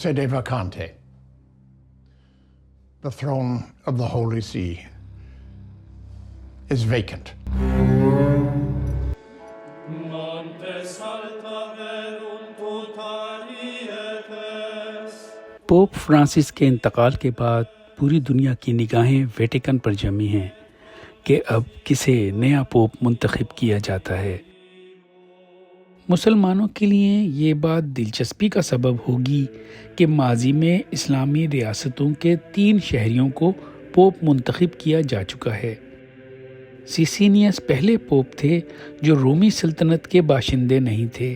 Sede vacante. The throne of the Holy See is vacant. Pope Francis के इंतकाल के बाद पूरी दुनिया की निगाहें वेटिकन पर जमी हैं कि अब किसे नया पोप मुंतखब किया जाता है। मुसलमानों के लिए ये बात दिलचस्पी का सबब होगी कि माजी में इस्लामी रियासतों के 3 शहरियों को पोप मुंतखब किया जा चुका है। सिसिनियस पहले पोप थे जो रोमी सल्तनत के बाशिंदे नहीं थे।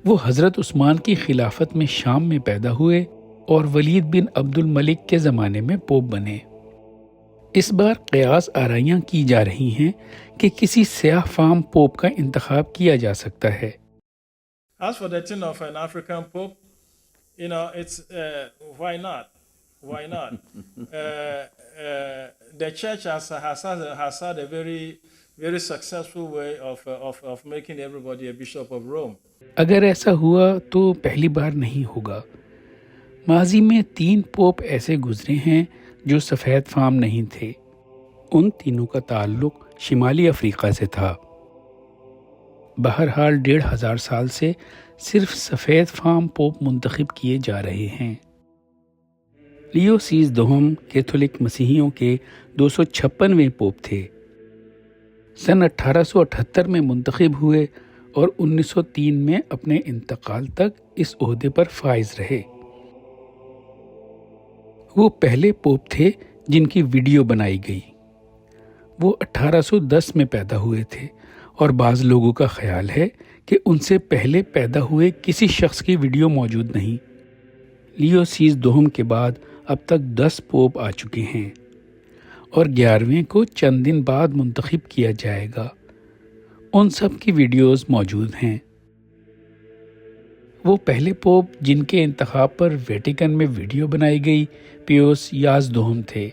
वो हज़रत उस्मान की खिलाफत में शाम में पैदा हुए और वलीद बिन अब्दुल मलिक के ज़माने में पोप बने। इस बार क़यास आराइयाँ की जा रही हैं कि किसी स्याह फाम पोप का इंतखाब किया जा सकता है। As for the thing of an African pope, it's why not? Why not? The church has had a very, very successful way of making everybody a bishop of Rome. अगर ऐसा हुआ तो पहली बार नहीं होगा। माजी में 3 पोप ऐसे गुजरे हैं जो सफ़ेद फाम नहीं थे। उन तीनों का ताल्लुक शिमाली अफ्रीका से था। बहरहाल 1500 साल से सिर्फ सफ़ेद फाम पोप मुंतखब किए जा रहे हैं। लियो सीस दोहम कैथोलिक मसीहियों के 256वें पोप थे। सन 1878 में मुंतखब हुए और 1903 में अपने इंतकाल तक इस ओहदे पर फाइज रहे। वो पहले पोप थे जिनकी वीडियो बनाई गई। वो 1810 में पैदा हुए थे और बाज़ लोगों का ख्याल है कि उनसे पहले पैदा हुए किसी शख्स की वीडियो मौजूद नहीं। लियो सीस दोहम के बाद अब तक 10 पोप आ चुके हैं और 11वें को चंद दिन बाद मुंतखब किया जाएगा। उन सब की वीडियोस मौजूद हैं। वो पहले पोप जिनके इंतखाब पर वेटिकन में वीडियो बनाई गई पियोस याज़दोहम थे।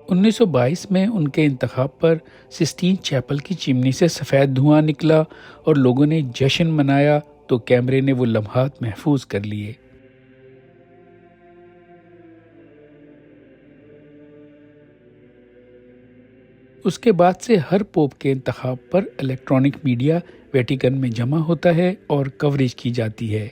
1922 में उनके इंतखाब पर सिस्टीन चैपल की चिमनी से सफ़ेद धुआं निकला और लोगों ने जश्न मनाया तो कैमरे ने वो लम्हात महफूज कर लिए। उसके बाद से हर पोप के इंतखाब पर इलेक्ट्रॉनिक मीडिया वेटिकन में जमा होता है और कवरेज की जाती है।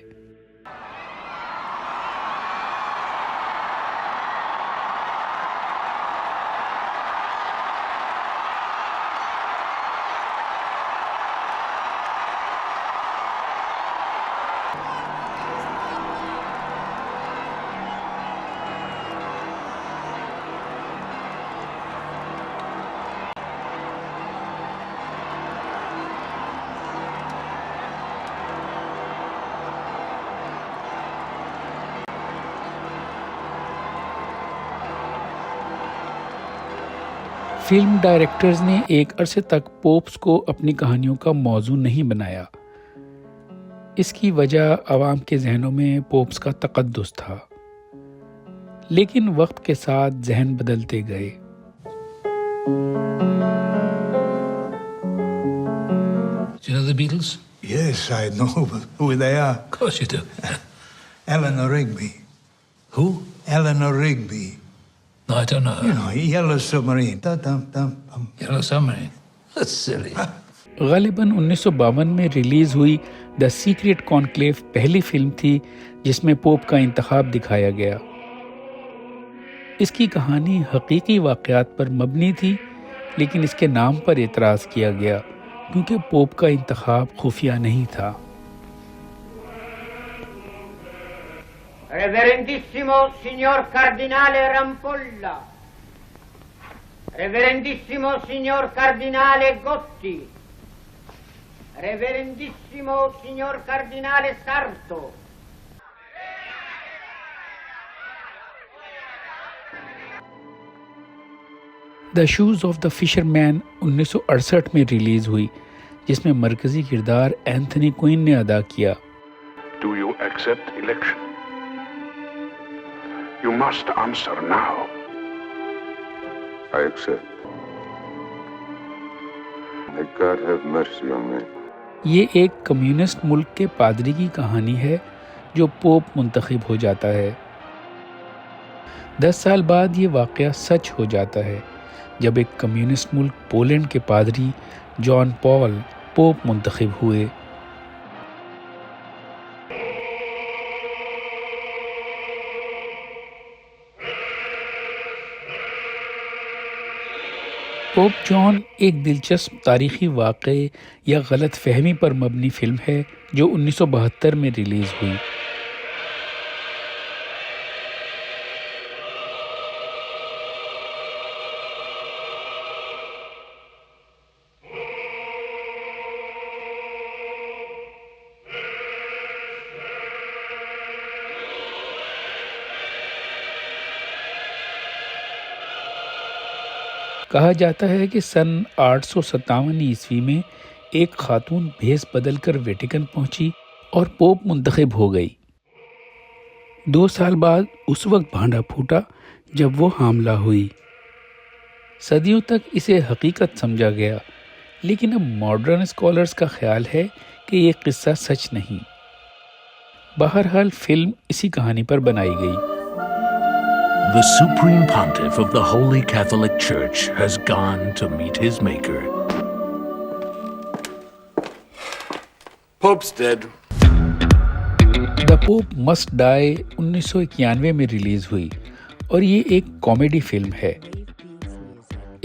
फिल्म डायरेक्टर्स ने एक अरसे तक पोप्स को अपनी कहानियों का मौजू नहीं बनाया। इसकी वजह अवाम के जहनों में पोप्स का तकद्दुस था, लेकिन वक्त के साथ जहन बदलते गए। Do you know the Beatles? Yes, I know who they are. Of course you do. Eleanor Rigby. Who? Eleanor Rigby. No, I don't know her. You know, Yellow Submarine. Da-dum-dum-bum. Yellow Submarine. That's silly. ग़ालिबन 1952 में release हुई the secret conclave पहली film थी जिसमें pope का इंतखाब दिखाया गया। इसकी कहानी हकीकी वाक़यात पर मबनी थी, लेकिन इसके नाम पर एतराज़ किया गया क्योंकि पोप का इंतखाब खुफिया नहीं था। Reverendissimo signor Cardinale Rampolla, Reverendissimo signor Cardinale Gotti, Reverendissimo signor Cardinale Sarto. The shoes of the fisherman 1968 में रिलीज़ हुई, जिसमें मरकज़ी किरदार एंथनी क्वीन ने अदा किया। Do you accept election? You must answer now. I accept. May God have mercy on me. ये एक कम्युनिस्ट मुल्क के पादरी की कहानी है जो पोप मुंतखब हो जाता है। 10 साल बाद ये वाक़या सच हो जाता है जब एक कम्युनिस्ट मुल्क पोलैंड के पादरी जॉन पॉल पोप मुंतखब हुए। पोप जॉन एक दिलचस्प तारीखी वाक़े या गलत फहमी पर मबनी फ़िल्म है जो 1972 में रिलीज़ हुई। कहा जाता है कि सन 857 ईस्वी में एक खातून भेस बदलकर वेटिकन पहुंची और पोप मुंतखब हो गई। 2 साल बाद उस वक्त भांडा फूटा जब वो हामला हुई। सदियों तक इसे हकीकत समझा गया, लेकिन अब मॉडर्न स्कॉलर्स का ख्याल है कि ये किस्सा सच नहीं। बहरहाल फिल्म इसी कहानी पर बनाई गई। The Supreme Pontiff of the Holy Catholic Church has gone to meet his Maker. Pope's dead. The Pope Must Die 1991 में रिलीज हुई और ये एक कॉमेडी फिल्म है।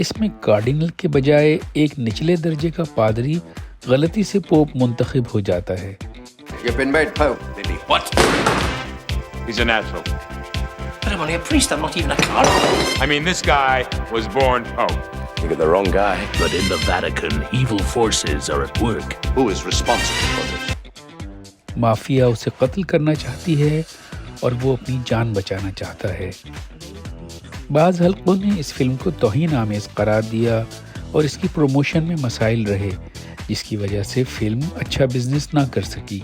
इसमें कार्डिनल के बजाय एक निचले दर्जे का पादरी गलती से पोप मुंतखब हो जाता है। You've been made Pope, Lily. What? He's a natural. But I'm only a priest, I'm not even a cardinal. I mean, this guy was born Pope. You got the wrong guy. But in the Vatican, evil forces are at work. Who is responsible for this? Mafia उसे कत्ल करना चाहती है और वो अपनी जान बचाना चाहता है। बाज़ हल्कों ने इस फिल्म को तौहीन आमेज़ करार दिया और इसकी प्रमोशन में मसाइल रहे, जिसकी वजह से फिल्म अच्छा बिजनेस ना कर सकी।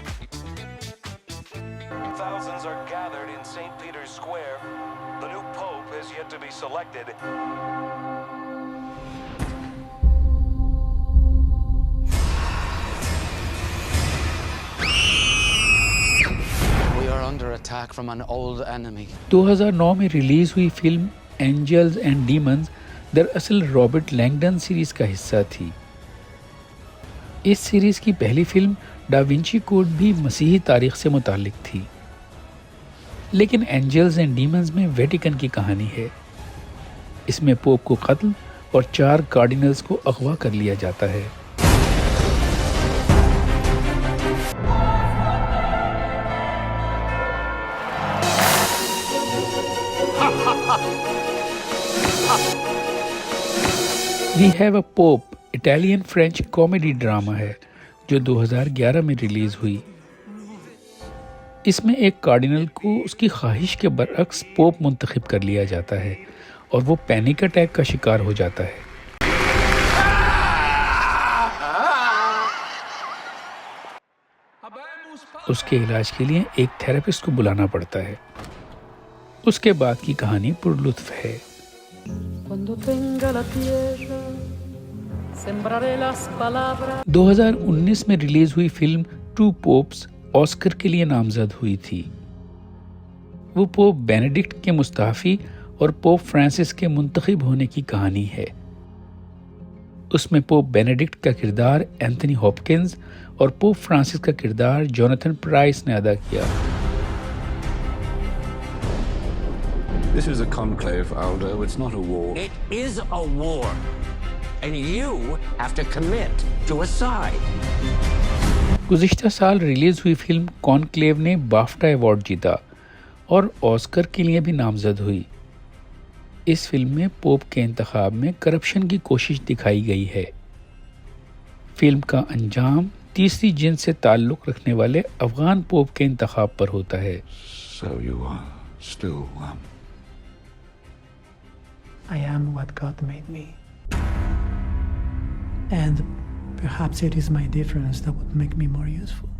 We are under attack from an old enemy. 2009 में रिलीज हुई फिल्म एंजल्स एंड डीमंस दरअसल रॉबर्ट लैंगडन सीरीज का हिस्सा थी। इस सीरीज की पहली फिल्म डा विंची कोड भी मसीही तारीख से मुतालिक थी, लेकिन एंजल्स एंड डीमंस में वेटिकन की कहानी है। इसमें पोप को कत्ल और 4 कार्डिनल्स को अगवा कर लिया जाता है। We have a Pope Italian French comedy drama है जो 2011 में रिलीज हुई। इसमें एक कार्डिनल को उसकी ख्वाहिश के बरअक्स पोप मुंतखब कर लिया जाता है और वो पैनिक अटैक का शिकार हो जाता है। उसके इलाज के लिए एक थेरेपिस्ट को बुलाना पड़ता है। उसके बाद की कहानी पुरलुत्फ है। 2019 में रिलीज हुई फिल्म टू पोप्स ऑस्कर के लिए नामजद हुई थी। वो पोप बेनेडिक्ट के मुस्ताफी और पोप फ्रांसिस के मुंतखब होने की कहानी है। उसमें पोप बेनेडिक्ट का किरदार एंथनी हॉपकिंस और पोप फ्रांसिस का किरदार जोनाथन प्राइस ने अदा किया। This is a conclave, Aldo. It's not a war. It is a war. And you have to commit to a side. गुज़िश्ता साल रिलीज हुई फिल्म कॉन्क्लेव ने बाफ्टा अवार्ड जीता और ऑस्कर के लिए भी नामजद हुई। इस फिल्म में पोप के इंतखाब में करप्शन की कोशिश दिखाई गई है। फिल्म का अंजाम तीसरी जिन्स से ताल्लुक़ रखने वाले अफगान पोप के इंतखाब पर होता है। So you are still I am what God made me. And perhaps it is my difference that would make me more useful.